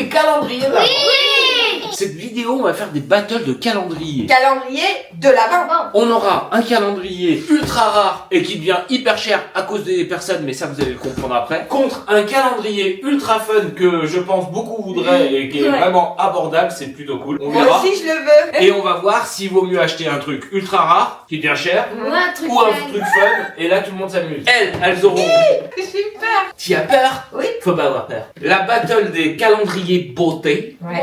les calendriers de l'Avent. Oui. Cette vidéo, on va faire des battles de calendrier. Calendrier de l'Avent. On aura un calendrier ultra rare et qui devient hyper cher à cause des personnes, mais ça vous allez le comprendre après, contre un calendrier ultra fun que je pense beaucoup voudraient et qui est vraiment abordable, c'est plutôt cool. On Moi verra. aussi je le veux. Et on va voir s'il vaut mieux acheter un truc ultra rare, qui devient cher, Ou un truc ou un fun. truc fun, et là tout le monde s'amuse. Elles auront... J'ai peur. Tu as peur? Oui. Faut pas avoir peur. La battle des calendriers beauté, Ouais.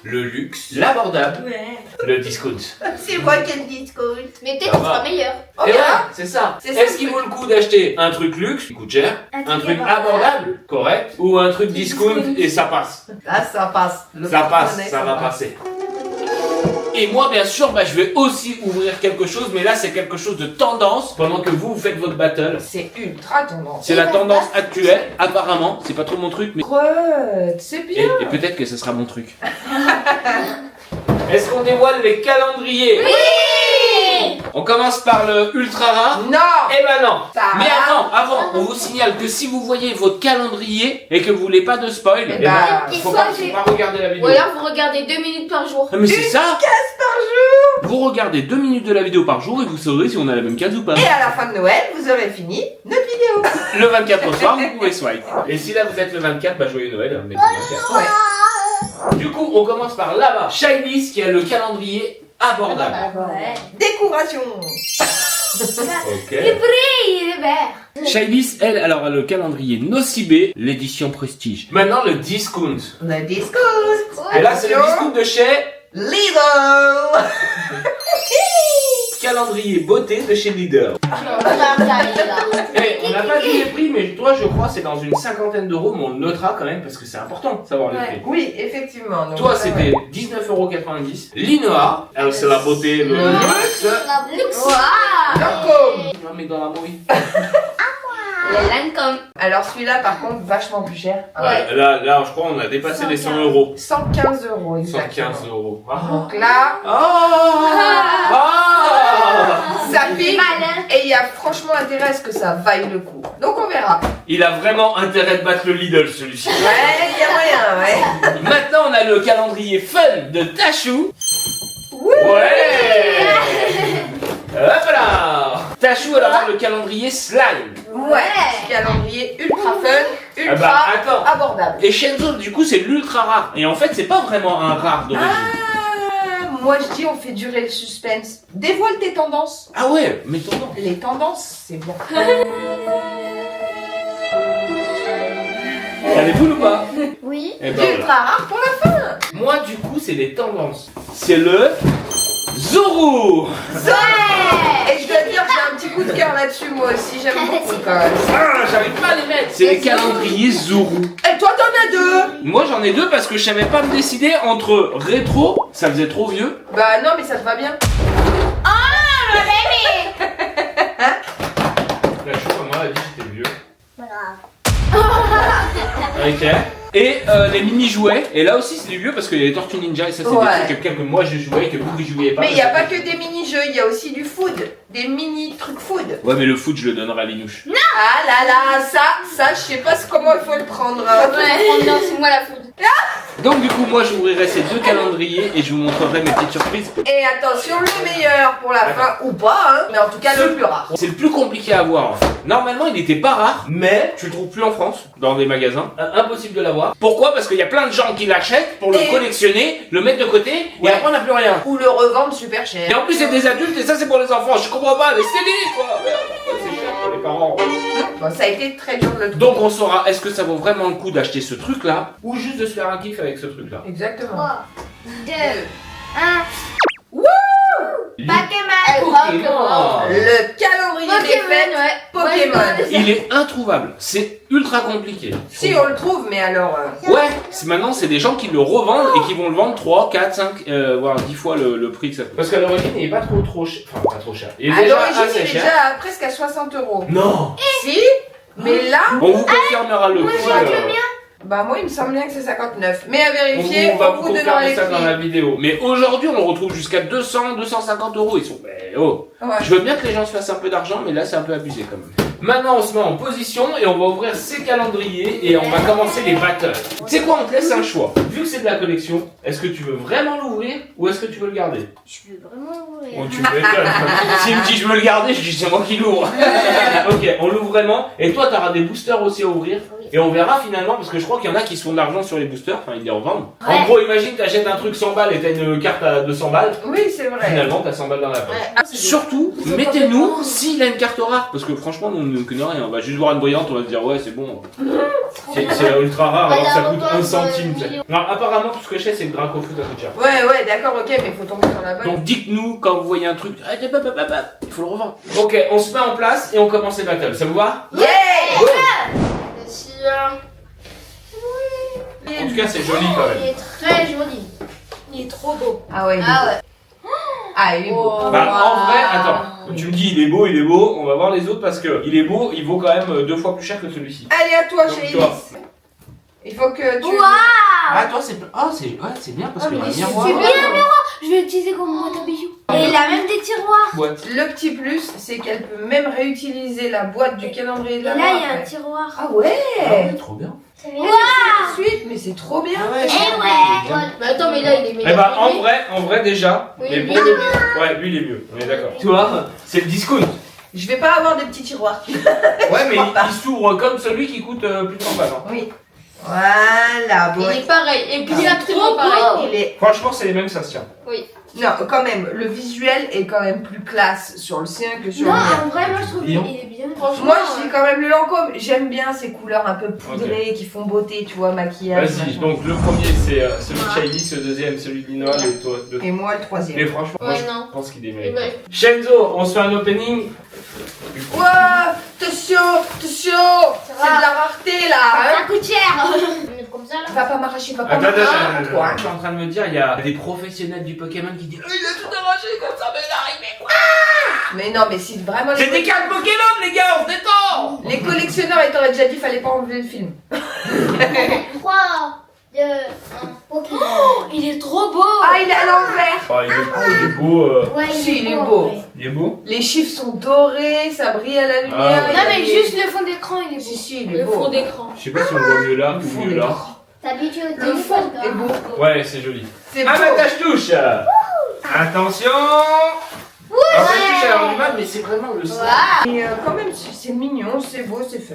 le luxe, l'abordable, Ouais. le discount. C'est moi qui le discount. Mais peut-être Ça qu'il va. sera meilleur. On Et verra. ouais, c'est ça. C'est ça, Est-ce le qu'il truc. vaut le coup d'acheter un truc luxe, qui coûte cher, un truc abordable, correct, ou un truc discount et ça passe? Là, ça passe. Le Ça passe, porte-monnaie, ça va passe. passer. Et moi, bien sûr, je vais aussi ouvrir quelque chose, mais là, c'est quelque chose de tendance pendant que vous faites votre battle. C'est ultra tendance. C'est la tendance actuelle, apparemment. C'est pas trop mon truc, mais... C'est Et, bien. et peut-être que ce sera mon truc. Est-ce qu'on dévoile les calendriers? Oui. On commence par le ultra rare. Non. Eh ben non. Ça Mais va. avant, on vous signale que si vous voyez votre calendrier et que vous voulez pas de spoil, Eh eh ben, ben, faut pas regarder la Ou vidéo. alors vous regardez 2 minutes par jour. Ah, mais c'est ça. Casse par jour. Vous regardez 2 minutes de la vidéo par jour et vous saurez si on a la même case ou pas. Et à la fin de Noël, vous aurez fini notre vidéo. Le 24 au soir, vous pouvez swipe. Et si là vous êtes le 24, joyeux Noël. Hein, mais le 24. Ouais. Du coup, on commence par là-bas. Shinies qui a le calendrier abordable. Ouais. Décoration. Ok. Il brille, il est vert. Shinies, elle, alors a le calendrier Nocibé, l'édition Prestige. Maintenant le discount. Le discount. Et là c'est le discount de chez Lidl. calendrier beauté de chez Leader. Eh, on n'a pas dit les prix, mais toi je crois c'est dans une cinquantaine d'euros, mais on le notera quand même parce que c'est important de savoir les Ouais. prix. Oui, effectivement. Donc, Toi ça, c'était ouais. 19,90 €. L'Inoa, alors c'est la beauté, le Le luxe. Waouh. Lancôme. On met dans la mouille. Le Lancôme. Alors celui-là, par contre, vachement plus cher. Ouais, là je crois on a dépassé les 100 €. 115 € exactement. 115 €. Ah. Donc là, ça pique. Malin. Et il y a franchement intérêt à ce que ça vaille le coup. Donc on verra. Il a vraiment intérêt de battre le Lidl celui-ci. Ouais, il y a moyen, ouais. Maintenant on a le calendrier fun de Tachou. Wouh. Ouais. Hop là. Tachou elle a le calendrier slime. Ouais. Calendrier ultra fun, ultra Ah bah attends. abordable. Et Shenzo du coup c'est l'ultra rare. Et en fait c'est pas vraiment un rare d'origine. Moi je dis on fait durer le suspense. Dévoile tes tendances. Ah ouais, mais tendance. Les tendances, c'est bien. Elle est cool ou pas? Oui. Eh ben voilà. Ultra rare pour la fin. Moi du coup c'est les tendances. C'est le Zoro. Et je dois dire j'ai un petit coup de cœur là-dessus moi aussi, j'aime beaucoup quand même. Ah, j'arrive pas à les mettre. C'est les calendriers Zoro. Et toi t'en as deux. Moi j'en ai deux parce que je savais pas me décider entre rétro, ça faisait trop vieux. Bah non mais ça te va bien. La chou, moi, elle a dit que j'étais vieux. Voilà. Ok. Et les mini-jouets. Et là aussi, c'est du vieux parce qu'il y a les Tortues Ninja et ça, c'est Ouais. des trucs que moi je jouais et que vous, vous jouiez pas. Mais il n'y a pas que des mini-jeux, il y a aussi du food. Des mini-trucs food. Ouais, mais le foot, je le donnerai à Linouche. Ah là là, ça, je sais pas comment il faut le prendre. Ouais. Non, c'est moi la foudre. Donc, du coup, moi, j'ouvrirai ces deux calendriers et je vous montrerai mes petites surprises. Et attention, le meilleur pour la fin, ou pas, hein. Mais en tout cas, le plus rare. C'est le plus compliqué à avoir en fait. Normalement il était pas rare, mais tu le trouves plus en France, dans des magasins. Impossible de l'avoir. Pourquoi? Parce qu'il y a plein de gens qui l'achètent pour le Et- collectionner, le mettre de côté, Ouais. et après on n'a plus rien. Ou le revendre super Et cher. en plus c'est des adultes et ça c'est pour les enfants, je comprends pas, mais c'est dit quoi. Merde, pourquoi c'est cher pour les parents. Bon, ça a été très dur de le trouver. Donc on saura est-ce que ça vaut vraiment le coup d'acheter ce truc là, ou juste de se faire un kiff avec ce truc là. Exactement. 3, 2, 1. Pokémon. Le calendrier des fêtes ouais. Pokémon. Il est introuvable, c'est ultra compliqué. Si on le trouve, mais alors... Ouais, maintenant c'est des gens qui le revendent et qui vont le vendre 3, 4, 5, voire 10 fois le prix que ça coûte. Parce qu'à l'origine il est pas trop cher. Enfin pas trop cher. Il est À déjà l'origine, assez il est cher. déjà presque à 60 €. Non. Si, mais là, On vous confirmera le prix. bah moi il me semble bien que c'est 59. Mais à On vérifier, va on vous vous donnera confirmer les ça dans prix. la vidéo. Mais aujourd'hui on le retrouve jusqu'à 200, 250 €. Ils sont... Mais oh. Ouais. Je veux bien que les gens se fassent un peu d'argent, mais là c'est un peu abusé quand même. Maintenant, on se met en position et on va ouvrir ces calendriers et on va commencer les battles. Tu sais quoi, on te laisse un choix. Vu que c'est de la collection, est-ce que tu veux vraiment l'ouvrir ou est-ce que tu veux le garder? Je veux vraiment ouvrir. Oh, tu m'étonnes. S'il me dit je veux le garder, je dis c'est moi qui l'ouvre. Ok, on l'ouvre vraiment. Et toi, tu auras des boosters aussi à ouvrir. Et on verra finalement, parce que je crois qu'il y en a qui se font de l'argent sur les boosters, enfin ils les revendent. Ouais. En gros, imagine, t'achètes un truc 100 balles et t'as une carte à 200 balles. Oui, c'est vrai. Finalement, t'as 100 balles dans la poche. Ouais. Surtout, mettez-nous s'il a une carte rare. Parce que franchement, nous, on ne connaît rien. On va juste voir une brillante, on va se dire, ouais, c'est bon. C'est ultra rare, alors que ça coûte 1 centime. tu sais. Alors, apparemment, tout ce que je sais, c'est que Draco Foot, ça coûte cher. Ouais, d'accord, ok, mais il faut tomber sur la bonne. Donc, dites-nous quand vous voyez un truc, il faut le revendre. Ok, on se met en place et on commence les battles. Ça vous va? Yeah! Bien sûr. En tout cas, c'est joli quand Il même. est très joli. Il est trop beau. Ah ouais, il est Ah beau. ouais. Ah, il est beau. Bah, en vrai, attends. Tu me dis, il est beau. On va voir les autres parce que il est beau, il vaut quand même 2 fois plus cher que celui-ci. Allez, à toi, Donc, chez toi. Elise. Il faut que tu... Waouh! Ah, toi, c'est. Ah, c'est bien parce qu'il y a un miroir. C'est bien le miroir. Je vais l'utiliser comme boîte à bijoux. Et il a même des tiroirs. Boîte. Le petit plus, c'est qu'elle peut même réutiliser la boîte du calendrier de Et la là, main il y a un après. tiroir. Ah ouais! Ah ouais, trop bien. C'est Tout bien. de suite, mais c'est trop bien. Ah ouais, Eh ouais. Mais attends, mais là, il est Eh meilleur. bah en vrai déjà, Oui, mais lui, pour il est le... Ouais, lui il est mieux, on est d'accord. Tu vois, c'est le discount. Je vais pas avoir des petits tiroirs. Ouais, mais crois pas. il s'ouvre comme celui qui coûte plus de 100 balles. Hein. Oui. Voilà, bon. Il est pareil, exactement trop pareil. Il est... Franchement, c'est les mêmes, ça se tient. Non, quand même, le visuel est quand même plus classe sur le sien que sur Non, le mien. en vrai, moi, je trouve qu'il Lion. est bien. Franchement, Moi, je dis quand même le Lancôme. J'aime bien ces couleurs un peu poudrées qui font beauté, tu vois, maquillage. Vas-y, machin. donc le premier c'est celui de Childish, le deuxième celui de Linoa, et toi deux. Et moi, le Mais troisième. franchement, moi, Ouais, je non. pense qu'il est Eh mérite. ben, Shenzo, on se fait un opening. Ouah, attention, c'est de la rareté là. Ça coûte cher. Comme ça, là. Va pas m'arracher, va pas Attends, m'arracher. Quoi, je suis en train de me dire, il y a des professionnels du Pokémon qui disent il a tout arraché comme ça, mais n'arrivez quoi. Mais non, mais si vraiment C'est des cartes Pokémon, les gars, on se détend. les collectionneurs, ils t'auraient déjà dit fallait pas enlever le film. 3, 2, 1. Pokémon. il est trop beau. Ah, il est à l'envers. Oh, il est beau. Ouais, Si, il est en beau. vrai. Il est beau. Les chiffres sont dorés, ça brille à la lumière. Ah ouais. il y Non, a mais des- juste le fond d'écran, il est beau. Si, il est Le beau. fond d'écran. Je sais pas si on voit mieux là Le ou fond mieux là. d'écran. T'habitues au Le téléphone, fond toi. est beau. Ouais, c'est joli. C'est Ah, beau. ma tâche-touche. Attention. Alors, tâche-touche, elle a du mal, mais c'est vraiment le style. Waouh. Et quand même, c'est mignon, c'est beau, c'est fun.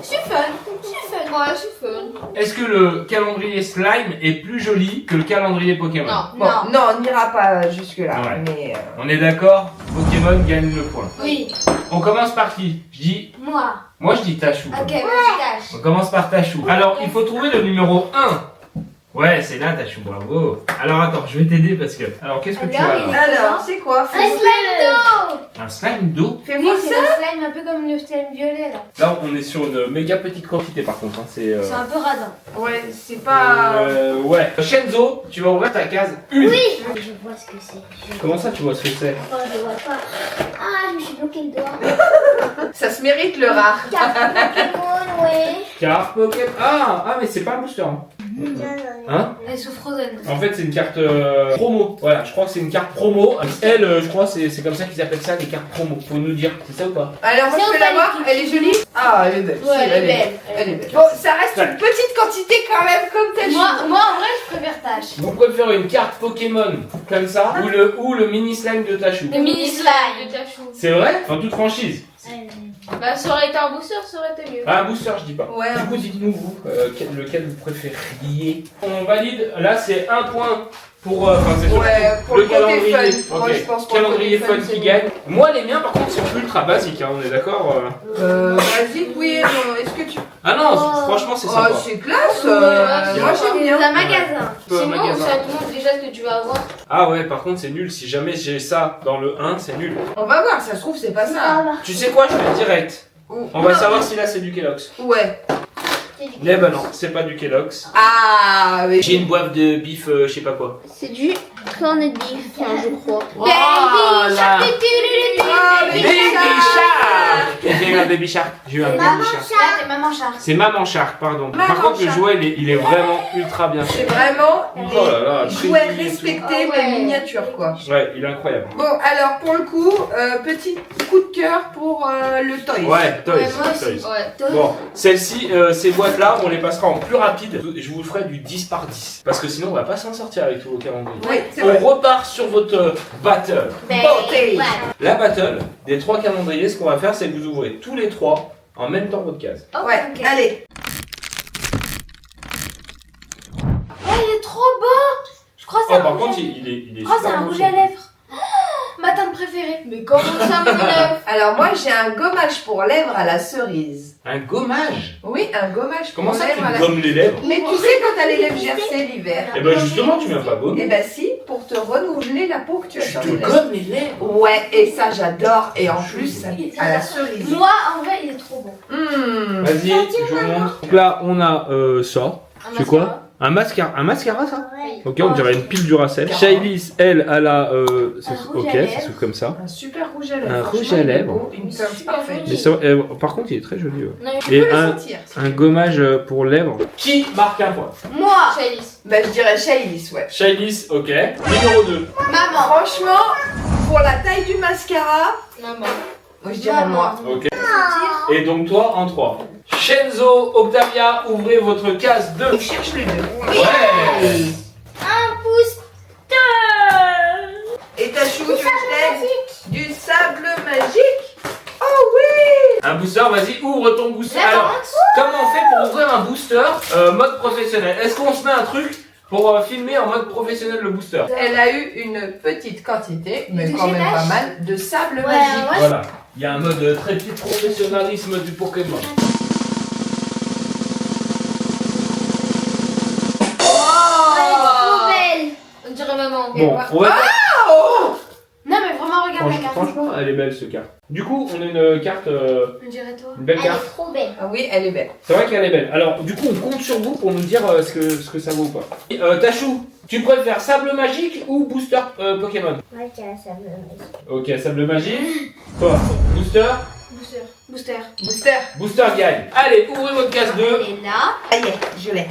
C'est fun. C'est fun. Ouais, c'est fun. Est-ce que le calendrier slime est plus joli que le calendrier Pokémon? Non. Bon, non, on n'ira pas jusque-là. Ouais. Mais On est d'accord? Pokémon gagne le point. Oui. On commence par qui? Je dis... Moi. Je dis Tachou. Ok, vas-y, tâche. On commence par Tachou. Alors, il faut trouver le numéro 1. Ouais, c'est là Tachou, bravo. Alors attends, je vais t'aider parce que... Alors, qu'est-ce que tu as Alors, là? alors, c'est quoi Un slime d'eau. Un slime d'eau? Oui, Fais-moi c'est ça. le slime un peu comme le slime violet, là. Là, on est sur une méga petite quantité par contre. Hein. C'est... C'est un peu radin. Ouais, c'est pas... Ouais. Shenzo, tu vas ouvrir ta case 1. Oui. Je vois ce que c'est. Comment ça, tu vois ce que c'est? Oh, je vois pas. Ah, je me suis bloqué le doigt. Ça se mérite le rare. Carte Pokémon, ouais. Carte Pokémon. Ah, mais c'est pas un booster. Hein? Elle sous Frozen. En fait, c'est une carte promo. Voilà, je crois que c'est une carte promo. Elle, je crois, c'est comme ça qu'ils appellent ça, des cartes promo. Faut nous dire, c'est ça ou pas? Alors, moi, C'est je peux la au voir. palais. Elle est jolie. Ah, elle est belle. Ouais, Si, elle est belle. Elle est belle. Bon, ça reste une petite quantité quand même, comme t'as dit. Moi, en vrai, je préfère Tache. Vous préférez une carte Pokémon comme ça ou le mini slime de Tachou? Le mini slime de Tachou. C'est vrai? En toute franchise. Bah, ça aurait été un booster, ça aurait été mieux. Ah, un booster, je dis pas. Ouais. Du coup, dites-nous vous, lequel vous préfériez. On valide. Là, c'est un point pour. Enfin, c'est surtout Ouais, pour le le côté calendrier. fun. Moi, Ok. je pense pour le Calendrier côté fun fun, qui c'est gagne. Moi, les miens, par contre, sont ultra basiques. Hein, on est d'accord? Vas-y, oui, est-ce que tu... Ah non, Oh. franchement, c'est Oh, sympa. c'est classe. Ouais, moi, j'aime bien. C'est un magasin. Peu Sinon, magasin. ça te montre déjà ce que tu vas avoir. Ah ouais, par contre, c'est nul. Si jamais j'ai ça dans le 1, c'est nul. On va voir, ça se trouve, c'est pas ça. Tu sais quoi, je fais direct. Ou- On va non, savoir si là c'est du Kellogg's. Ouais. Eh ben non, c'est pas du Kellogg's. Ah, oui. J'ai une boîte de bif, je sais pas quoi. C'est du cornet de beef, enfin, je crois. Oh là. Ah, Baby Shark. J'ai eu un Baby Shark. J'ai eu un Baby Shark. Là, t'es maman chat. C'est Maman Shark, pardon. Maman Par contre, le Shark. jouet, il est vraiment ultra bien C'est fait. vraiment Oh là là, des jouets très mignon et tout. respectés, Ah ouais. mais miniatures, quoi. Ouais, il est incroyable. Bon, alors, pour le coup, petit coup de cœur pour le toy. Ouais, Toys. Ouais, moi aussi. Toys. Ouais. Bon, celle-ci, ces boîtes-là, on les passera en plus rapide. Je vous ferai du 10 par 10. Parce que sinon, on va pas s'en sortir avec tout vos calendriers. Oui, c'est vrai. On repart sur votre battle. Beauté. La battle des 3 calendriers, ce qu'on va faire, c'est que vous ouvrez tous les 3 en même temps votre case. Ouais, allez. Oh, il est trop beau. Je crois que Oh, c'est un par rouge contre, à il est lèvres. Oh, c'est super un beau, rouge son à truc. lèvres. Oh, ma teinte préférée. Mais comment ça, mon lèvre? Alors, moi, j'ai un gommage pour lèvres à la cerise. Un gommage. Oui, un gommage pour Comment ça, lèvres à tu la gommes les lèvres? Mais tu sais, quand t'as les lèvres gercées l'hiver, Eh ben justement, tu viens pas eh gommer. ben si, pour te renouveler la peau que tu as Tu sur te les lèvres. gommes les lèvres. Ouais, et ça j'adore. Et en plus, ça à la cerise. Moi, en vrai, il est trop beau. Vas-y, je vous montre. Donc là, on a ça. Un C'est quoi? mascara. Un mascara, ça? Ouais. Ok, on dirait une pile Duracell. Carrément. Shailis, elle, elle a. Un rouge Ok, à lèvres. ça s'ouvre comme ça. Un super rouge à lèvres. Un Franchement, rouge à il est lèvres. beau, Une teinte Super parfaite. joli. Mais ça, par contre, il est très joli. Ouais. Non, Tu Et peux le un- sentir. Un gommage pour lèvres. Qui marque un point? Moi. Chalice. Bah je dirais Shailis, ouais. Shailis, ok. Numéro 2. Maman. Franchement, pour la taille du mascara, Maman. moi je dirais moi. Ok. Et donc toi en 3. Shenzo, Octavia, ouvrez votre case 2. On cherche les deux. Ouais. Un booster. Et ta chou, tu veux que je t'aide? Du sable magique. Oh oui. Un booster, vas-y, ouvre ton booster. Là, Alors, comment on fait pour ouvrir un booster mode professionnel? Est-ce qu'on se met un truc pour filmer en mode professionnel le booster? Elle a eu une petite quantité, mais De quand même gênage. pas mal, de sable Ouais, magique. ouais. Voilà. Il y a un mode très petit professionnalisme du Pokémon. Trop belle. On dirait maman. Bon, on va Oh. Non, mais vraiment, regarde la carte. franchement, elle est belle cette carte. Du coup, on a une carte, On dirait toi. une belle Elle carte. est trop belle. Ah oui, elle est belle. C'est vrai qu'elle est belle. Alors, du coup, on compte sur vous pour nous dire ce que ça vaut ou pas. Tachou, tu préfères sable magique ou booster Pokémon? Ouais, ça me Ok, sable magique. Toi, booster. Booster. Booster. Booster. Booster gagne. Allez, ouvrez votre case 2. Et là, Ça y est, je l'ai.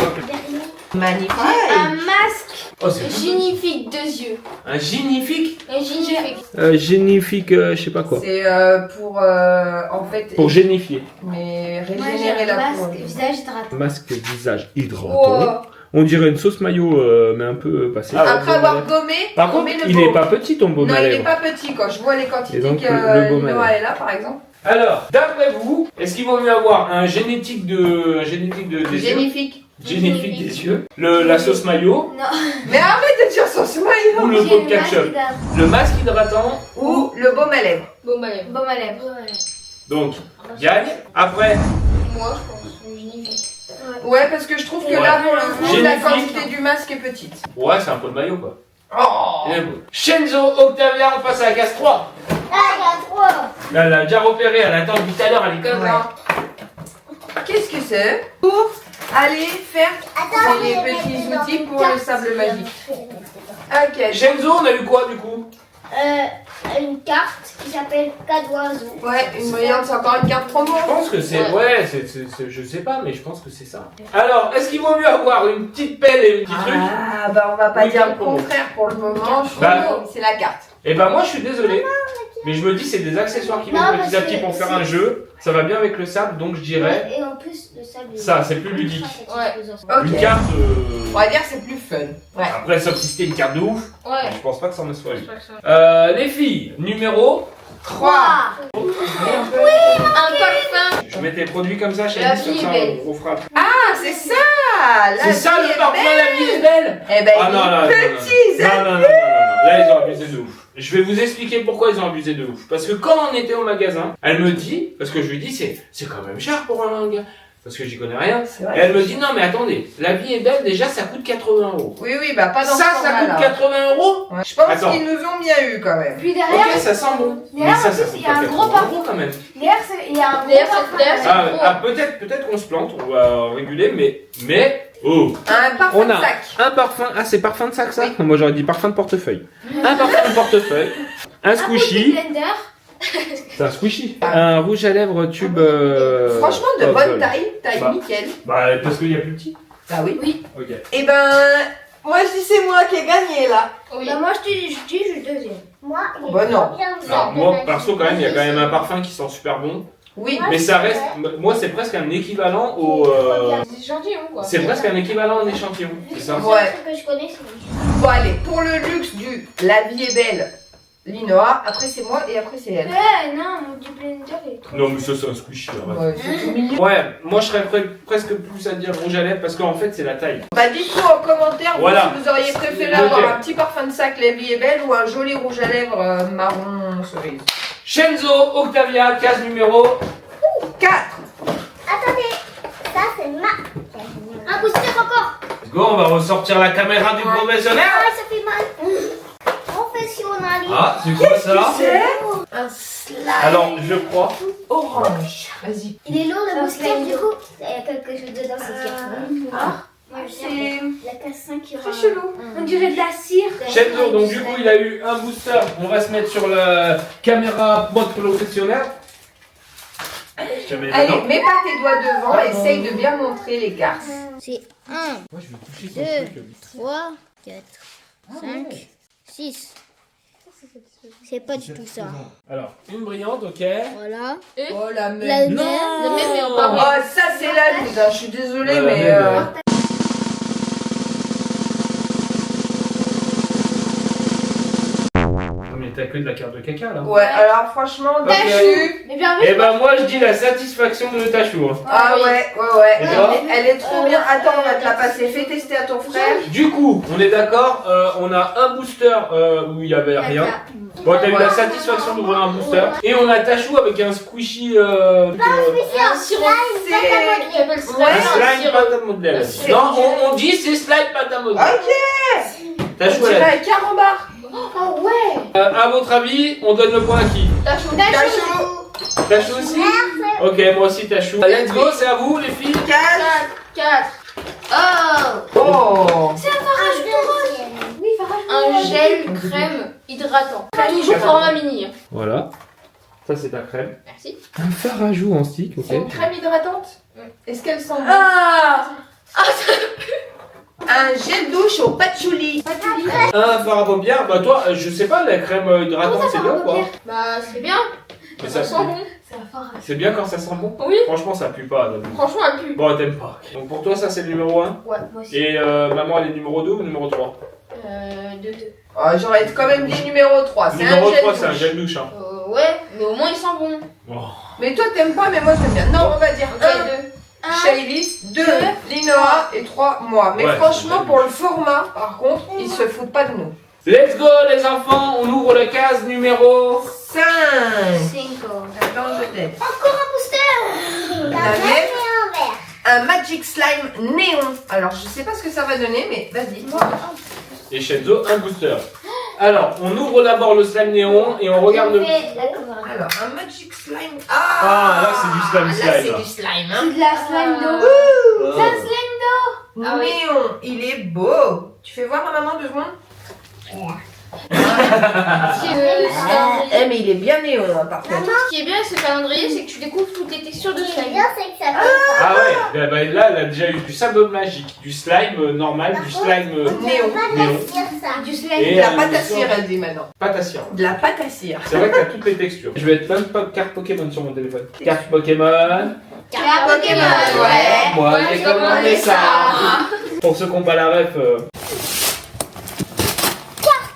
Magnifique. un masque Oh, c'est tout. génifique 2 yeux. Un génifique. Un génifique. Génifique, je sais pas quoi. C'est pour en fait. Pour génifier. Mais Moi, j'ai régénérer un la masque peau. visage hydratant. Masque visage hydratant. Oh. On dirait une sauce mayo, mais un peu passée. Après avoir gommé, Par contre, gommé le il baume. est pas petit ton baume Non, à il est lèvres. pas petit quand je vois les Et quantités donc, que le baume à Noah lèvres. est là par exemple. Alors, d'après vous, est-ce qu'il vaut mieux avoir un génétique des yeux? Génifique. Génétique des yeux. La sauce mayo Mais arrête de dire son smile. ou le pot de ketchup. Le masque hydratant. Ou le baume à lèvres. Bon, ma lèvre. Bon, ma lèvre. Donc, gagne. Après, Moi, je pense. Un génifique. Ouais, parce que je trouve que Ouais. là, pour le coup, la Génifique. quantité du masque est petite. ouais, c'est un pot de maillot quoi. Oh. Et bon. Shenzo, Octavia, on passe à la case 3. Ah, il y a trois. Là, elle a déjà repéré, elle attend depuis tout à l'heure, elle est comme ça. Qu'est-ce que c'est? Pour aller faire Attends, les je vais petits mettre dans outils une pour le carte. sable magique. Ok. Shenzo, on a eu quoi du coup? Une carte qui s'appelle 4 oiseaux. Ouais, une brillante, c'est encore une carte promo. Je pense que c'est. Ouais, je sais pas, mais je pense que c'est ça. Alors, est-ce qu'il vaut mieux avoir une petite pelle et un petit truc? Ah, bah on va pas Oui, dire le carte promo. contraire pour le moment. Bah. C'est la carte. Et ben moi je suis désolé, mais je me dis c'est des accessoires qui Non, viennent parce petit à petit que pour faire c'est- un jeu. Ça va bien avec le sable, donc je dirais Et en plus, le sable. ça, c'est plus ludique. Ok. Une carte. On va dire que c'est plus fun. Ouais. Après, sauf si c'était une carte de ouf, Ouais. je pense pas que ça en soit Je une. sais pas que ça- Les filles, numéro. 3. Un parfum. Je mets tes produits comme ça, chez La nous, vie comme est ça, belle. on fera. Ah, c'est ça. C'est ça vie le est parfum, belle. la vie est belle. Eh ben, Ah non, il là, est petit. non, non, non, non, non, non, là ils ont abusé de ouf. Je vais vous expliquer pourquoi ils ont abusé de ouf. Parce que quand on était au magasin, elle me dit, parce que je lui dis c'est quand même cher pour un parce que j'y connais rien. C'est Et vrai. elle me dit non mais attendez, la vie est belle, déjà ça coûte 80 €. Oui, oui, bah pas dans Ça, ce ça coûte format-là. 80 €. Ouais. Je pense Attends. qu'ils nous ont bien eu quand même. Puis derrière, Ok, ça sent bon. Derrière, Mais ça, en plus, coûte il y a pas un 80 gros parfum. € quand même. derrière, il y a un gros Derrière, parfum. derrière, c'est Ah, gros. ah, peut-être qu'on se plante, on va réguler, mais oh. Un parfum On de a sac. un parfum, ah c'est parfum de sac ça? Moi j'aurais dit parfum de portefeuille. Un parfum de portefeuille, un squishy, Blender. c'est un squishy, un rouge à lèvres tube. Franchement, de Pop bonne Gold. taille Bah. nickel. Bah parce qu'il y a plus petit. Bah oui. Ok. Et ben, moi je dis c'est moi qui ai gagné là. Oui. Bah, moi, je dis, je suis deuxième. Moi, il est Bah non. trop bien, vous Alors avez moi ma perso quand même, il y a quand même un parfum qui sent super bon, Oui. mais ça reste, moi c'est presque un équivalent au, Des échantillons, quoi. c'est presque un équivalent en échantillon, c'est ça? Le Ouais. seul truc que je connais, c'est lui. Bon allez, pour le luxe du La vie est belle, Linoa, après c'est moi et après c'est elle. Non, mon petit Blender, il est trop. Non mais ça c'est un squishy. Arrête. Ouais, c'est tout mignon. Ouais, moi je serais presque plus à dire rouge à lèvres parce qu'en fait c'est la taille. Bah dites-nous en commentaire Voilà. si vous auriez préféré Ok. avoir un petit parfum de sac La vie est belle ou un joli rouge à lèvres marron cerise. Shenzo, Octavia, case numéro 4. Attendez, ça c'est ma. Un booster encore. Let's go, on va ressortir la caméra du professionnel. Ah, ça fait mal. Professionnel. Ah, c'est quoi ça? C'est un slime Alors, je crois. orange. Vas-y. Il est lourd le Un booster slime. du coup. Il y a quelque chose dedans, c'est sûr. Moi, C'est La casse 5 qui très chelou. On dirait de la cire. Shenzo, donc du coup, il a eu un booster. On va se mettre sur la caméra mode professionnel. Je te mets Allez, dedans. mets pas tes doigts devant, essaye de bien montrer les cartes. C'est 1, Moi, je vais toucher Deux. son truc. 3, 4, 5, 6. C'est pas du tout ça. Alors, une brillante, ok. Voilà. Oh la La merde. Non. merde. Le même, mais en Oh, parlant. ça c'est la loose, hein. Je suis désolée, Ouais, mais. la même, Mais t'as que de la carte de caca là. Ouais, alors franchement, Ok. déçu. Mais bien vu. Eh ben, moi, je dis la satisfaction de Tachou. Hein. Ah oui. ouais. Et toi Elle est trop bien. Attends, on va te la passer. Fais tester à ton frère. Du coup, on est d'accord, on a un booster où il y avait rien. Bon, t'as eu la satisfaction d'ouvrir un booster. Et on a Tachou avec un squishy. Un sirop. C'est. Il appelle ça Ouais, Un un slime sirop. pâte à modeler. C'est- Non, on dit c'est slime pâte à modeler. Ok. On Tachou, dirait elle a un carambar. Oh ouais. à votre avis, on donne le point à qui? Tachou. Tachou. Tachou aussi? Ok, moi aussi Tachou. Let's go, c'est à vous les filles. 4. 4. Oh. Oh. C'est un farage de rose. Oui, farage de Un rose. gel crème hydratant. Toujours format mini. Voilà. Ça c'est ta crème. Merci. Un fard à joues en stick, C'est une crème hydratante. Est-ce qu'elle sent bon? Ah. Un gel douche au patchouli. Un fard à paupières. Bah toi, je sais pas, la crème hydratante c'est bien ou pas? Bah, c'est bien. Mais Ça ça sent pue. bon. C'est un farage. C'est bien quand ça sent bon. Oui. Franchement, ça pue pas. David. Franchement, elle pue. Bon, t'aimes pas. Donc pour toi, ça c'est le numéro 1. Ouais, moi aussi. Et maman, elle est numéro 2 ou numéro 3? 2. Oh, j'aurais quand même dit numéro 3. C'est Numéro un gel 3, c'est un douche. gel douche. Hein. Ouais, mais au moins il sent bon. Oh. Mais toi t'aimes pas, mais moi j'aime bien. Non, on va dire Ok, 1. Shailis, 2, Linoa et 3, moi. Mais Ouais, franchement, c'est pour le format, par contre, ils se foutent pas de nous. Let's go les enfants, on ouvre la case numéro 5. 5. Attends, je t'aide. Encore un booster. On La avait vert et un vert. un Magic Slime Néon. Alors, je sais pas ce que ça va donner, mais vas-y. et Shenzo, un booster. Alors, on ouvre d'abord le slime néon et on regarde le... La caméra. Alors, un Magic Slime. Ah, là c'est du slime Là, slime. c'est là. du slime, hein. C'est de la slime d'eau. Oh. C'est un slime d'eau. Ah oui. Néon, il est beau. Tu fais voir à maman 2 secondes? Eh, mais il est bien néon, hein, par contre. Ce qui est bien avec ce calendrier, c'est que tu découvres toutes les textures de Ce qui est slime. bien, c'est que ça fait Ah ouais, bah, là elle a déjà eu du sable magique, du slime normal, du slime Néon. pas de Néon. la cire, ça. Du slime. Et De la euh, pâte à sur- cire, elle dit maintenant. pâte à cire. De la pâte à cire. C'est vrai que t'as toutes les textures. Je vais être plein de cartes Pokémon sur mon téléphone. Carte Pokémon. Carte Pokémon, ouais. Moi Ouais, j'ai j'ai commandé commandé ça. Pour ceux qui n'ont pas la ref,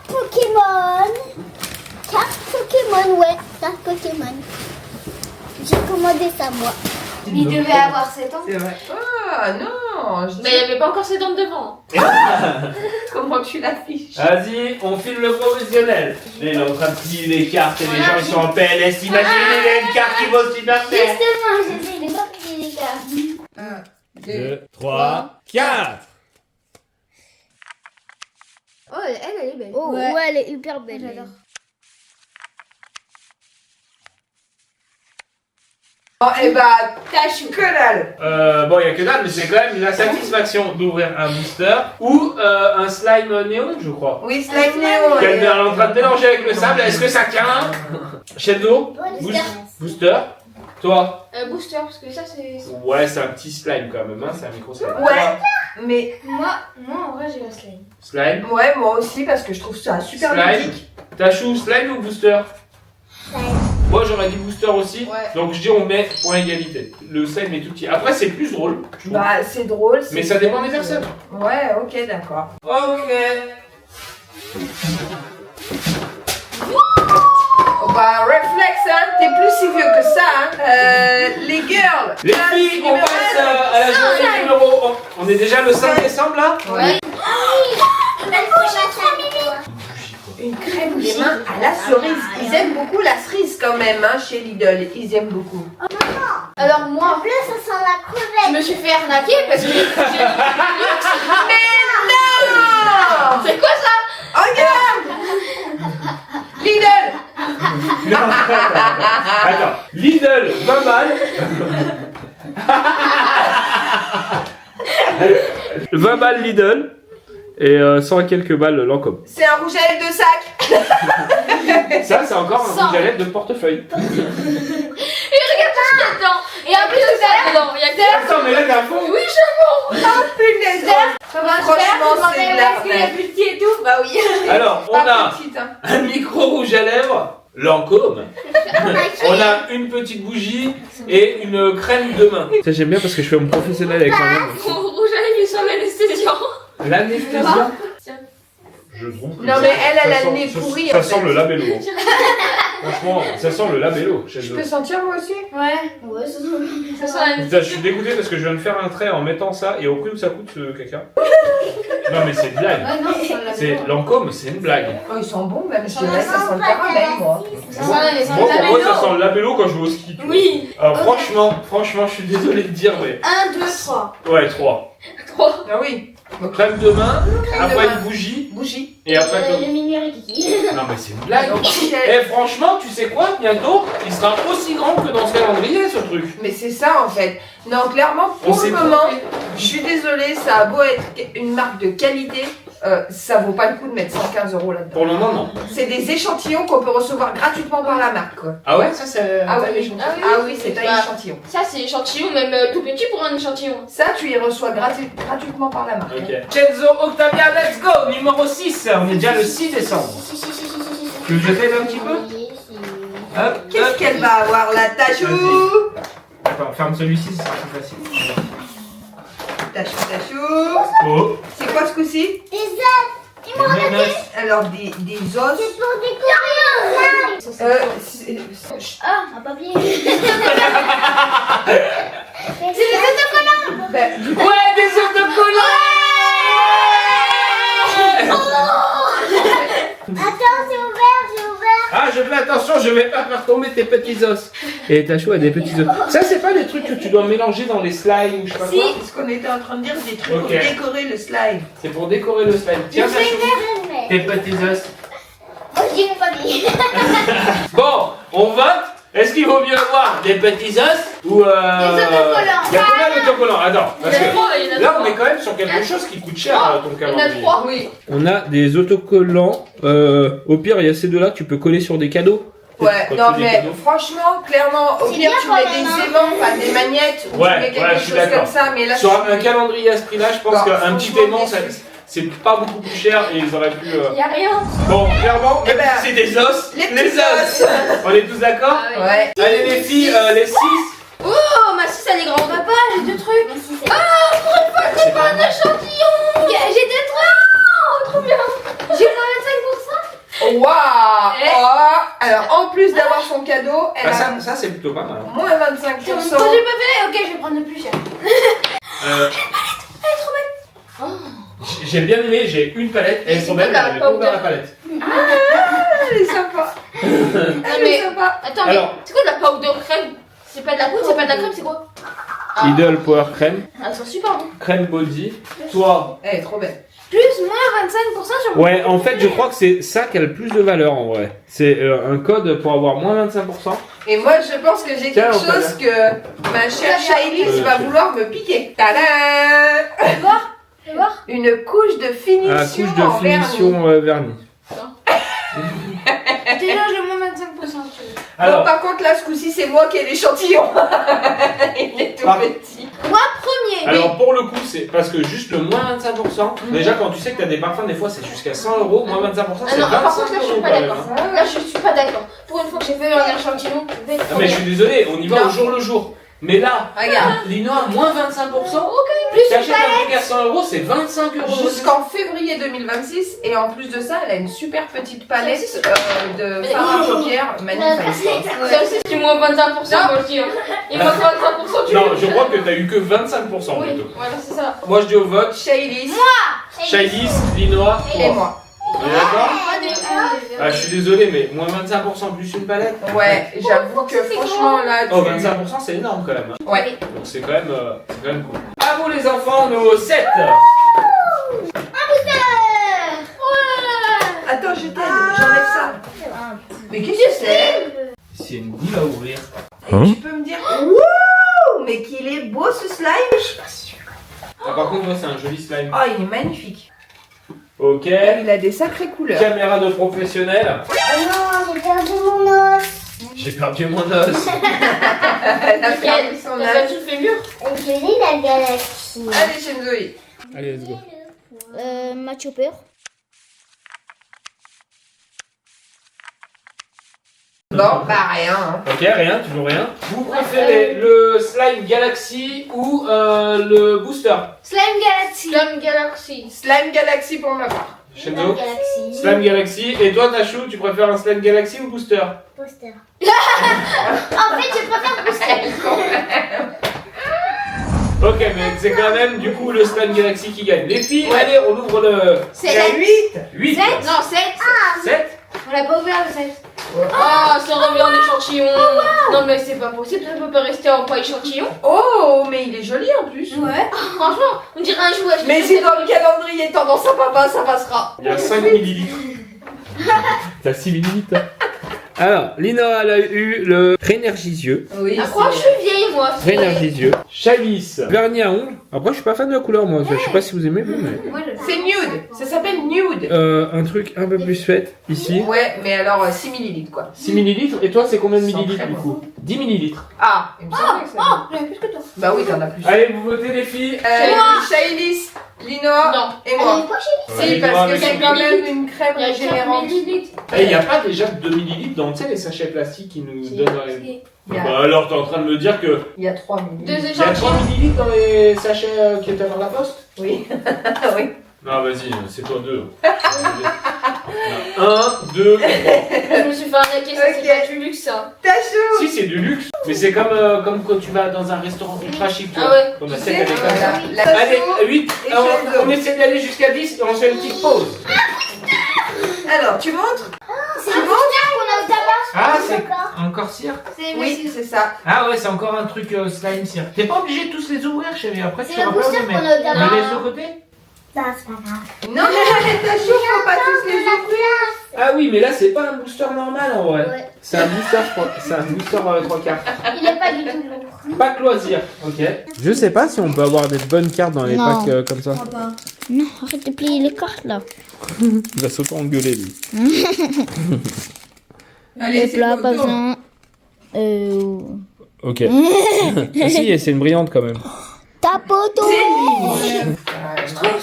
Pokémon. Carte Pokémon, ouais. Carte Pokémon. J'ai commandé ça, moi. Il devait avoir 7 ans. C'est vrai. Ah non, je Mais il n'y avait pas encore ses dents devant. comment tu l'affiches. vas-y, on filme le professionnel. Il est en train de plier les cartes et les Voilà. gens ils sont en PLS. Imaginez, il y a une carte qui vaut super cher. Justement, j'essaie de pas plier les cartes. 1, 2, 3, 4. Oh, elle est belle. Oh, Ouais. ouais, elle est hyper belle. J'adore. Oh, et bah, Tachou. que dalle. Bon, il n'y a que dalle, mais c'est quand même la satisfaction d'ouvrir un booster ou un slime néon, je crois. Oui, slime néon. Qu'elle est en train de mélanger avec le sable. Est-ce que ça tient? Shadow? Booster. Toi? Booster, parce que ça c'est. Ouais, c'est un petit slime quand même, hein, c'est un micro slime. Ouais, mais Moi, en vrai, j'ai la slime. Slime. ouais, moi aussi, parce que je trouve ça super Slime. ludique. Tachou, slime ou booster? Moi j'aurais dit booster aussi, Ouais. donc je dis on met point égalité. Le slime est tout petit. Après c'est plus drôle, je trouve. Bah, c'est drôle. Mais ça dépend des personnes. Ouais, ok, d'accord. Ok. Oh, bah, réflexe, hein, t'es plus si vieux que ça, hein. Les girls. Les place filles, on numéro passe un. à la journée numéro. On est déjà le 5 décembre là? Ouais. Une Une crème des mains à la cerise. Ils aiment beaucoup la cerise quand même, hein, chez Lidl. Ils aiment beaucoup. Alors moi, En plus, ça sent la je crevette. me suis fait arnaquer parce que j'ai Non. C'est quoi ça? Regarde. Lidl. Attends, Lidl, 20 balles. 20 balles Lidl et 100 et quelques balles Lancôme. C'est un rouge à lèvres de sac. Ça, c'est encore un 100. rouge à lèvres de portefeuille. Et regarde tout ce qu'il y a dedans. Et en plus de ça dedans, il y a que Attends, mais là, t'as fond. Oui, je Oh punaise. Ça va, Franchement, c'est de la parce qu'il y a plus petit et tout. Bah oui. Alors, on Pas a petite, hein. un micro rouge à lèvres Lancôme. On a une petite bougie et une crème de main. Ça, j'aime bien parce que je fais mon professionnel avec moi-même. Mon rouge à lèvres, il sent l'anesthésiant. L'anesthésia. Je trompe. Non, mais elle a Ça le nez sent- pourri, Ça en sent fait. le labello. Franchement, ça sent le labello chez Je eux. peux sentir moi aussi? Ouais, ça sent l'anesthésiant. Putain, je suis dégoûté parce que je viens de faire un trait en mettant ça et au prix où ça coûte ce caca. Non mais c'est une blague. Ouais, non, ça sent C'est l'anesthésiant. Lancôme, c'est une blague. Oh, ils sont bons, même je dirais, ça sent le caramel, moi. Ça sent l'anesthésiant. Moi, pour moi, ça sent le labello quand je vais au ski. tu vois. Oui. Alors franchement, je suis désolé de dire, mais 1, 2, 3. ouais, 3. 3. Ah oui. Crème de main, Crème de après main. une bougie Bougie. et après. Le mini Rikiki. Non mais c'est une blague. Donc, Et franchement, tu sais quoi, bientôt, il sera aussi grand que dans ce calendrier, ce truc. mais c'est ça en fait. Non, clairement, On pour s'est le moment, trompé. je suis désolée, ça a beau être une marque de qualité, ça vaut pas le coup de mettre 115 € là-dedans. Pour le moment, non. C'est des échantillons qu'on peut recevoir gratuitement par la marque, quoi. Ah ouais, ça c'est. Ah ouais, Ah oui, c'est un Bah. échantillon. Ça, c'est échantillon, même tout petit pour un échantillon. Ça, tu y reçois gratuitement par la marque. Ok. Kenzo Octavia, let's go, numéro 6. On est déjà le 6 décembre. Tu veux que je t'aide un petit peu? Hop, Qu'est-ce hop. qu'elle va avoir, la Tachou? Attends, ferme celui-ci, c'est plus facile. Tachou. Oh. C'est quoi ce coup-ci? Des œufs Alors, des os. pour décorer. C'est- Ah, un papier. ben, du coup, Ouais, des autocollants. Attends, c'est ouvert, j'ai ouvert. Ah, je fais attention, je vais pas faire tomber tes petits os. Et ta chou a des petits os. Ça, c'est pas des trucs que tu dois mélanger dans les slimes ou je sais pas si, quoi. c'est ce qu'on était en train de dire, des trucs Ok. pour décorer le slime. C'est pour décorer le slime. Tiens, ta chou, tes petits os. Oh, j'ai mon papier. Bon, on vote. Est-ce qu'il vaut mieux avoir des petits os ou Des autocollants. Il y a combien d'autocollants? Attends, parce Il y en a que 3, il y en a là, 3. on est quand même sur quelque chose qui coûte cher, ton Il y en a calendrier. 3. Oui. On a des autocollants. Au pire, il y a ces deux-là que tu peux coller sur des cadeaux. Ouais, Tu non colles des mais cadeaux. franchement, clairement, au C'est pire bien tu quand mets même, des hein. aimants, enfin des magnettes, ou Ouais, tu mets ouais, quelque je suis chose d'accord. comme ça, mais là Sur un calendrier à ce prix-là, je pense Bah, qu'un petit franchement, aimant, c'est pas beaucoup plus cher et ils auraient pu. Il y a rien. Bon, clairement, Eh même ben, si c'est des os, les petits os. On est tous d'accord? Ah Ouais. Allez les filles, les 6. Oh, ma 6 elle est grande. Papa, j'ai 2 trucs. C'est C'est pas un échantillon. J'ai 2 trucs. Oh, trop bien. J'ai moins 25%. Waouh Eh. Oh. Alors en plus d'avoir son cadeau, elle Ah, a ça c'est plutôt pas mal. moins Quand 25%. j'ai pas fait, ok, je vais prendre le plus cher. J'ai bien aimé, j'ai une palette, elle est trop belle, mais elle avait pas ouvert la palette. Elle est sympa. Elle mais- est sympa. Attends, mais Alors. c'est quoi de la powder crème? C'est pas de la poudre, c'est pas de la crème, c'est quoi? Idle Power Crème, Elles sont super bonnes. crème body. Toi, Elle est trop belle. Plus, moins 25% sur mon ouais, en fait, je crois que c'est ça qui a le plus de valeur en vrai. C'est un code pour avoir moins 25%. Et moi, je pense que j'ai Tiens, quelque on chose que ma chère Shailys va vouloir me piquer. Tadam! Fais voir. Fais voir. Une couche de finition. Ah, couche de en vernis. finition vernis. Déjà, j'ai moins 25%. tu veux. Alors, Bon, par contre, là, ce coup-ci, c'est moi qui ai l'échantillon. Il est tout Par- petit. Moi, premier. alors pour le coup, c'est parce que juste le moins 25%, déjà quand tu sais que tu as des parfums, des fois c'est jusqu'à 100 €, moins 25%, Ah c'est non, 25 par contre, là, je suis € pas quand même. d'accord. Hein. Là, je suis pas d'accord. Pour une fois que j'ai fait un échantillon, je vais Ah, mais je suis désolé, on y va au jour le jour. Mais là, Regarde. Lino a moins 25%. plus T'achètes un truc à 100 €, c'est 25 €. Jusqu'en février 2026. Et en plus de ça, elle a une super petite palette de Mais- fard à paupières magnifique. Ça aussi, c'est moins 25%, moi aussi. Hein. Il manque 25% du Non, je crois que t'as eu que 25% Oui, plutôt. voilà, c'est ça. Moi je dis au vote, Shailys Shailys, Linoa, et toi. moi. On est d'accord? Pas des- Ah, je suis désolé, mais moins 25% plus une palette. Ouais, j'avoue que franchement là, Oh, 25% c'est énorme quand même. Hein. Ouais. Donc c'est quand même cool. À vous les enfants, nos 7. Attends, je t'aide, j'enlève ça. Mais qu'est-ce que c'est? C'est une boule à ouvrir. Tu peux me dire Wouh! Mais qu'il est beau ce slime! Ah, par contre, moi c'est un joli slime. Oh, il est magnifique. Ok. Il a des sacrées couleurs. Caméra de professionnel. Oh non, j'ai perdu mon os. J'ai perdu mon os. Elle a perdu son Ça âge. tout fait mûr. Je lis la galaxie. Allez, Shenzoï. Allez, let's go. Ma chopper. Bon, bah rien. Hein. Ok, rien, toujours rien. Vous préférez le slime Galaxy ou le booster? Slime Galaxy. Slime Galaxy. Slime Galaxy pour ma part. Shenzo? Galaxie. Slime Galaxy. Et toi, Tachou, tu préfères un slime Galaxy ou booster? Poster. En fait, je préfère poster. Ok, mais c'est quand même du coup le slime Galaxy qui gagne. Les filles, Ouais. allez, on ouvre le Il y a 8. 8. 7. Non, 7. 7. On l'a pas ouvert le 7. Ah, ça revient en échantillon. Non, mais c'est pas possible, ça peut pas rester en pas échantillon. Oh, mais il est joli en plus. Ouais. Franchement, on dirait un jouet. Mais si dans le calendrier tendance à papa, ça passera. Il y a 5 millilitres. T'as 6 millilitres. Alors, Lina, elle a eu le Rénergisieux. Oui. À quoi je suis vieille, moi. Rénergisieux. Chalice. Vernis à ongles. Après, je suis pas fan de la couleur, moi. Je sais pas si vous aimez, vous, mais. Moi, je C'est nude. Ça s'appelle nude. Un truc un peu plus fête, ici. Ouais, mais alors 6 millilitres quoi. 6 millilitres. Et toi, c'est combien de Sans millilitres, crème. du coup? 10 millilitres. Ah, il me semblait que ça. Oh, j'avais plus que toi. Bah oui, t'en as plus. Allez, vous votez, les filles. Shailys, Linoa Non. et moi. Si, Linoa parce que avec- c'est quand même une crème Il y a 4 régénérante. millilitres. Eh, il y a pas déjà 2 millilitres dans, tu sais, les sachets plastiques qui nous donnent. Il Bah y a, alors, t'es en train de me dire que. il y a 3 millilitres. Deux Il y a 3 échantillons. millilitres dans les sachets qui étaient dans la poste? Oui. oui. Non, vas-y, c'est toi 2. 1, 2, 3. Je me suis fait arnaquer, ça c'est Ok. pas du luxe ça. Tachou. Si, c'est du luxe. Mais c'est comme, comme quand tu vas dans un restaurant ultra chic, tu Ah vois. ouais. Ton Tu assiette, sais, elle est comme ça. la Allez, Tachou. 8. et On Shenzo. essaie d'aller jusqu'à 10 et on se fait une petite pause. Alors, tu montres? C'est un booster qu'on a au tabac. Ah, c'est encore cire? Oui, c'est ça. Ah ouais, c'est encore un truc slime cire. T'es pas obligé de tous les ouvrir, chérie. Après, tu C'est le sauras pas booster où qu'on a au mettre. On tabac. les laisse de côté? Non, c'est pas grave. Non, mais Tachou, faut pas tous les ouvrir. Ah oui, mais là, c'est pas un booster normal en vrai. Ouais. C'est un booster, c'est un booster 3 quarts. Il est pas du tout lourd. Pack loisir, ok. Je sais pas si on peut avoir des bonnes cartes dans les Non. packs comme ça. Non, arrête de plier les cartes là. Il va s'auto-engueuler lui. Allez, Et c'est là, ton pas tour. besoin. Ok. Ah si, c'est une brillante quand même. Ta poteau.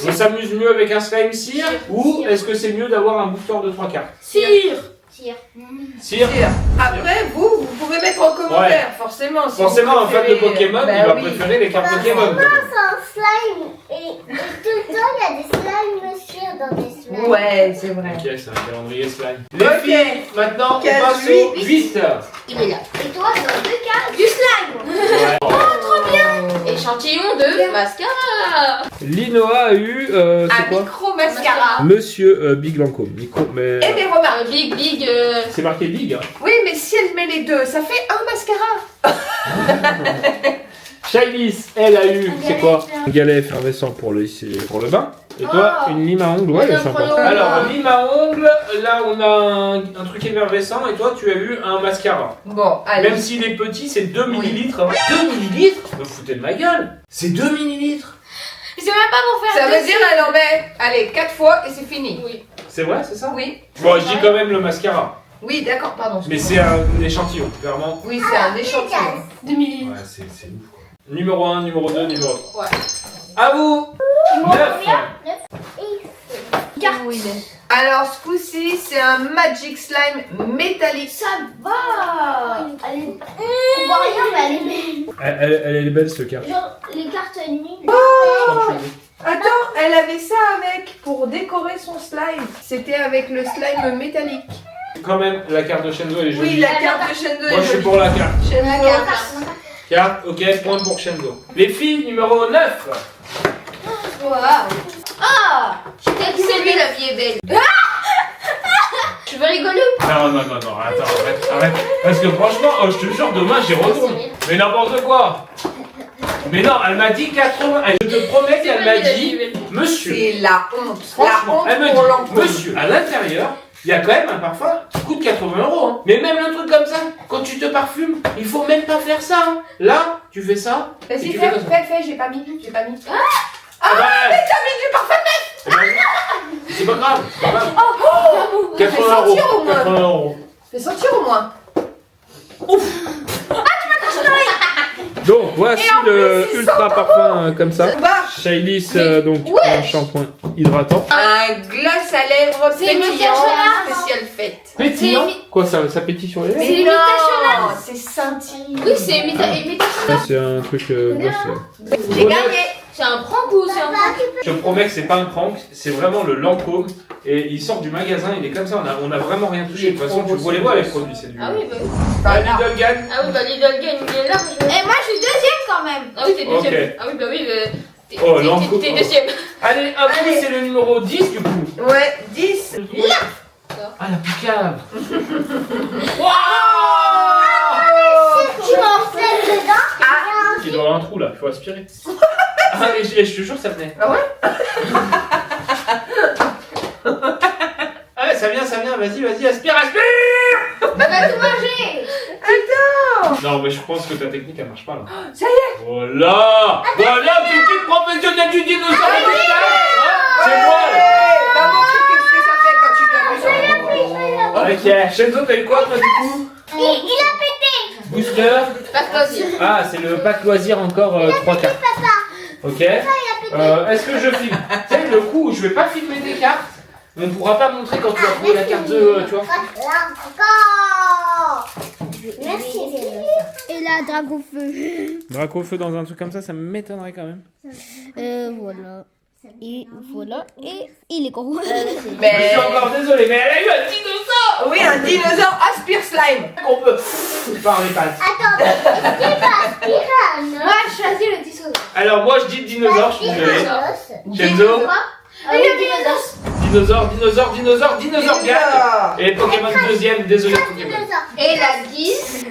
On s'amuse mieux avec un slime cire ou est-ce que c'est mieux d'avoir un booster de 3 quarts? Cire. Tire. Cire. Après, vous pouvez mettre en commentaire, forcément. Si Forcément, vous un fan de préférez, Pokémon, bah il va oui. préférer les cartes Pokémon. quand même. C'est un slime. Et tout le temps, il y a des slimes cire dans des slimes. Ouais, c'est vrai. Ok, c'est un calendrier slime. Les Ok. filles, maintenant on Case passe au 8. Il est là. Et toi, dans 2 cases. Du slime. Échantillon de mascara. Linoa a eu, c'est Un quoi? micro mascara. Monsieur Big Lancôme. Micro, mais... Et des remarques. Big. C'est marqué Big. Hein. Oui, mais si elle met les deux, ça fait un mascara. Shailis, elle a eu, c'est quoi? Un galet effervescent pour le bain. Et toi, une lime à ongles, ouais, Ouais, sympa. incroyable. Alors, lime à ongles, là on a un truc effervescent et toi tu as eu un mascara. Bon, allez. Même s'il est petit, c'est 2 millilitres. 2 millilitres? Vous me foutez de ma gueule. C'est 2 millilitres. Je sais même pas pour faire Ça veut dire elle en met, allez, 4 fois et c'est fini. Oui. C'est vrai, c'est ça? Oui. Bon, je dis quand même le mascara. Oui, d'accord, pardon. Mais c'est un échantillon, clairement. Oui, c'est un échantillon. 2 millilitres. Ouais, c'est ouf quoi. Numéro 1, numéro 2, numéro 3. Ouais. À vous! 9. Alors, ce coup-ci, c'est un Magic Slime métallique. Ça va. Elle est... On voit rien, mais elle est belle. Elle est belle ce carte. Genre, les cartes nues. Attends, elle avait ça avec pour décorer son slime. C'était avec le slime métallique. Quand même, la carte de Shenzo elle est jolie. Oui, la carte de Shenzo Moi est je suis jolie. pour la carte. Shenzo. Carte, ok, point pour Shenzo. Les filles, numéro 9. Waouh. Ah. C'est lui, la vie est belle. Je veux rigoler ou pas? Non, attends, arrête. Parce que franchement, je te jure, demain j'y retourne. Mais n'importe quoi. Mais non, elle m'a dit 80. Je te promets qu'elle m'a dit, monsieur. C'est la honte. Franchement, La elle me honte pour dit, l'emploi. monsieur, à l'intérieur, il y a quand même un parfum qui coûte 80 €. Hein. Mais même un truc comme ça, quand tu te parfumes, il faut même pas faire ça. Hein. Là, tu fais ça. et Vas-y, tu fais fais, comme ça. fais, j'ai pas mis. Ah, mais t'as mis du parfum neuf. C'est pas grave, c'est pas grave. 80 sentir au €. moins. 80 €. Fais sentir au moins. Donc voici Et en le plus, il ultra sent parfum comme ça. Bah, Shailis, Mais donc ouais. un shampoing hydratant. un gloss à lèvres C'est une pétillant imitation spécial fête. Pétillant. Quoi ça pétille sur les lèvres? C'est l'imitation non, c'est scintillant. Oui, c'est imitation. Ça, c'est un truc gloss. J'ai gagné. C'est un prank ou c'est un prank? Je te promets que c'est pas un prank, c'est vraiment le Lancôme. Et il sort du magasin, il est comme ça, on a vraiment rien touché. De toute façon, tu vois les vois les produits, c'est du. Ah oui, bah oui. Ah, Lidl gagne. Ah oui, bah Lidl gagne, il est là. Et moi, je suis deuxième quand même. Ah oui, t'es deuxième. Ok. Ah oui, bah oui, t'es Oh, Lancôme. t'es deuxième. Allez, à vous, c'est le numéro 10 du coup. Ouais, 10. Ah, la picave. Tu m'enflètes dedans. Il doit avoir un trou là, il faut aspirer. Ah, et je te jure, ça venait. Ah ouais? Ah, ça vient, vas-y, aspire. Bah va tout manger. Non, mais je pense que ta technique elle marche pas là. Ça y est. Voilà, technique professionnelle du dinosaure. C'est moi. Va montrer qu'est-ce que ça fait quand tu dois plus Ok, Shenzo, t'as eu quoi toi du coup? Il a pété. Booster. Pas de plaisir. Ah, c'est le pack loisir encore 3 cartes. Ok. Est-ce que je filme? Tu sais, le coup où je vais pas filmer des cartes, on pourra pas montrer quand tu vas trouver la carte de. Tu vois? Là encore. Merci. Et la dragon feu. Draco feu dans un truc comme ça m'étonnerait quand même. Voilà. Et voilà. Et il est gros. Je Mais suis encore désolé, mais elle a eu un dinosaure. oui, un dinosaure aspire slime. Qu'on peut par les pattes. Attends, c'est pas Piranha. Moi, je choisis le dinosaure. Alors moi je dis dinosaure, je suis désolé. Shenzo, Ah oui, le dinosaure. dinosaure gagne. Et Pokémon deuxième, désolé Pokémon. Et la 10.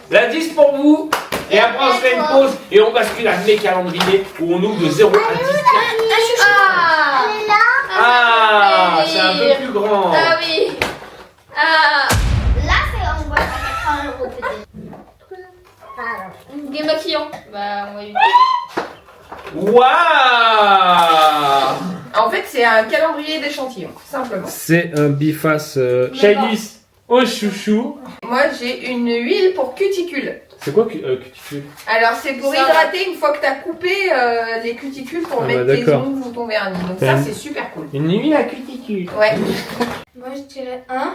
La 10 pour vous. Et après on se fait une pause et on bascule à mes calendriers où on ouvre de 0 à 10 cartes. Ah. Elle est là. Ah, c'est un peu plus grand. Ah oui. Ah. Là, c'est on voit à 80 € peut-être. Pardon. Démaquillant. Bah, on va éviter. Waouh. En fait, c'est un calendrier d'échantillons, simplement. C'est un biface Shailis au chouchou. Moi, j'ai une huile pour cuticule. C'est quoi cuticule? Alors, c'est pour Ça hydrater une fois que tu as coupé les cuticules pour Ah mettre bah, tes d'accord. ongles ou ton vernis. Donc, T'as ça, une- c'est super cool. Une huile à cuticule. Ouais. Moi, je dirais 1,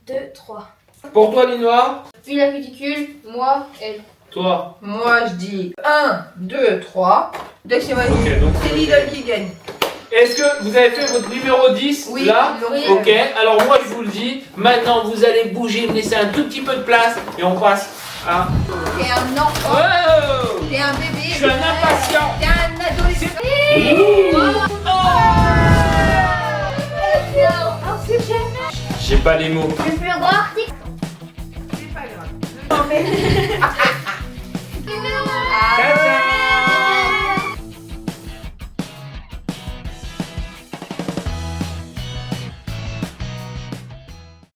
2, 3. Pour toi, Linoir? Puis la cuticule, moi, elle. Toi? Moi, je dis 1, 2, 3. Deuxième avis. Ok, donc C'est Lidl qui gagne. est-ce que vous avez fait votre numéro 10 Oui, là? ils l'ont Oui. fait. Ok, alors moi je vous le dis, maintenant vous allez bouger, me laisser un tout petit peu de place et on passe à... T'es un enfant. Wow. T'es un bébé. Je suis un impatient. T'es un adolescent. J'ai pas les mots. Le plus gros article. C'est pas grave. Non, mais...